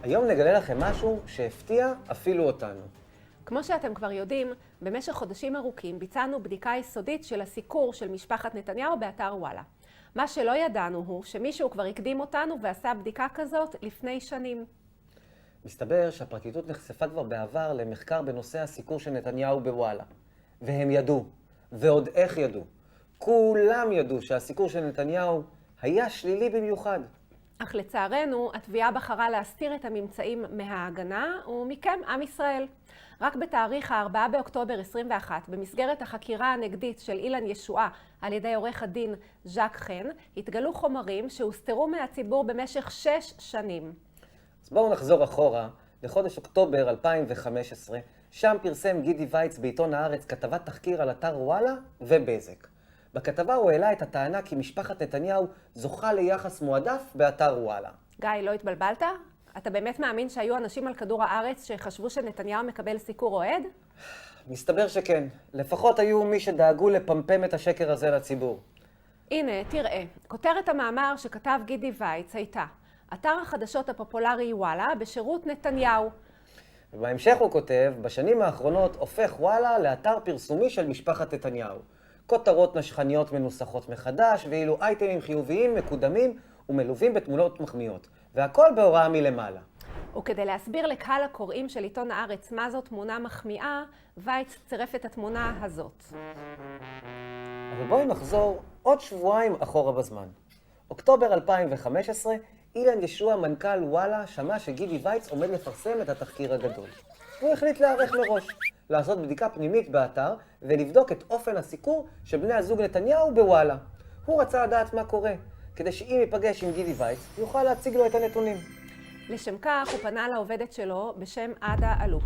היום נגלה לכם משהו שהפתיע אפילו אותנו. כמו שאתם כבר יודעים, במשך חודשים ארוכים ביצענו בדיקה יסודית של הסיקור של משפחת נתניהו באתר וואלה. מה שלא ידענו הוא שמישהו כבר הקדים אותנו ועשה בדיקה כזאת לפני שנים. מסתבר שהפרקליטות נחשפה כבר בעבר למחקר בנושא הסיקור של נתניהו בוואלה. והם ידעו, ועוד איך ידעו. כולם ידעו שהסיקור של נתניהו היה שלילי במיוחד. אך לצערנו, התביעה בחרה להסתיר את הממצאים מההגנה ומכם, עם ישראל. רק בתאריך ה-4 באוקטובר 21, במסגרת החקירה הנגדית של אילן ישועה על ידי עורך הדין ז'ק חן, התגלו חומרים שהוסתרו מהציבור במשך 6 שנים. אז בואו נחזור אחורה לחודש אוקטובר 2015, שם פרסם גידי וייץ בעיתון הארץ כתבת תחקיר על אתר וואלה ובזק. בכתבה הוא העלה את הטענה כי משפחת נתניהו זוכה ליחס מועדף באתר וואלה. גיא, לא התבלבלת? אתה באמת מאמין שהיו אנשים על כדור הארץ שחשבו שנתניהו מקבל סיקור אוהד? מסתבר שכן. לפחות היו מי שדאגו לפמפם את השקר הזה לציבור. הנה, תראה. כותרת המאמר שכתב גידי וייץ הייתה: אתר החדשות הפופולרי וואלה בשירות נתניהו. ובהמשך הוא כותב, בשנים האחרונות הופך וואלה לאתר פרסומי של משפחת נתניהו. כותרות נשכניות מנוסחות מחדש, ואילו אייטמים חיוביים מקודמים ומלווים בתמונות מחמיאות. והכל בהוראה מלמעלה. וכדי להסביר לקהל הקוראים של עיתון הארץ מה זאת תמונה מחמיאה, וייץ צירף את התמונה הזאת. אבל בואו נחזור עוד שבועיים אחורה בזמן. אוקטובר 2015, אילן ישועה, מנכ"ל וואלה, שמע שגידי וייץ עומד לפרסם את התחקיר הגדול. הוא החליט להיערך מראש, לעשות בדיקה פנימית באתר ולבדוק את אופן הסיקור של בני הזוג נתניהו בוואלה. הוא רצה לדעת מה קורה, כדי שאם ייפגש עם גידי וייץ, יוכל להציג לו את הנתונים. לשם כך הוא פנה לעובדת שלו בשם עדה אלוף.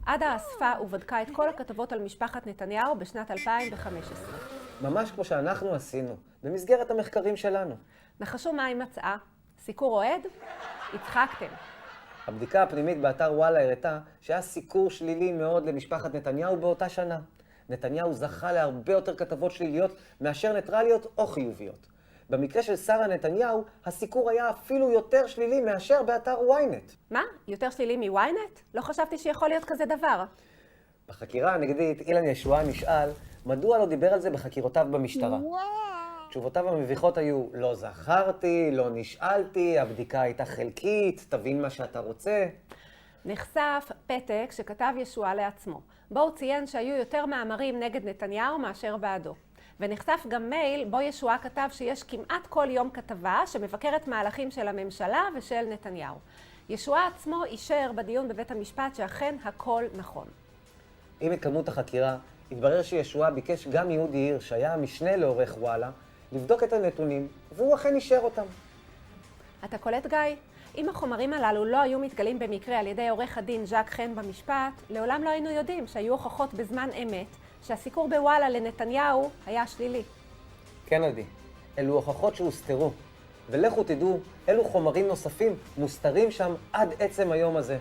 עדה אספה ובדקה את כל הכתבות על משפחת נתניהו בשנת 2015. ממש כמו שאנחנו עשינו, במסגרת המחקרים שלנו. נחשו מה היא מצאה? סיקור אוהד? הצחקתם. הבדיקה הפנימית באתר וואלה הראתה שהיה סיקור שלילי מאוד למשפחת נתניהו באותה שנה. נתניהו זכה להרבה יותר כתבות שליליות מאשר ניטרליות או חיוביות. במקרה של שרה נתניהו, הסיקור היה אפילו יותר שלילי מאשר באתר ynet. מה? יותר שלילי מ-ynet? לא חשבתי שיכול להיות כזה דבר. בחקירה הנגדית, אילן ישועה נשאל מדוע לא דיבר על זה בחקירותיו במשטרה. תשובותיו המביכות היו, לא זכרתי, לא נשאלתי, הבדיקה הייתה חלקית, תבין מה שאתה רוצה. נחשף פתק שכתב ישועה לעצמו. בו הוא ציין שהיו יותר מאמרים נגד נתניהו מאשר בעדו. ונחשף גם מייל בו ישועה כתב שיש כמעט כל יום כתבה שמבקרת מהלכים של הממשלה ושל נתניהו. ישועה עצמו אישר בדיון בבית המשפט שאכן הכל נכון. עם התקדמות החקירה, התברר שישועה ביקש גם יהודי עיר שהיה המשנה לעורך וואלה, לבדוק את הנתונים, והוא אכן אישר אותם. אתה קולט, גיא? אם החומרים הללו לא היו מתגלים במקרה על ידי עורך הדין ז'ק חן במשפט, לעולם לא היינו יודעים שהיו הוכחות בזמן אמת שהסיקור בוואלה לנתניהו היה שלילי. כן, עדי. אלו הוכחות שהוסתרו. ולכו תדעו, אלו חומרים נוספים מוסתרים שם עד עצם היום הזה.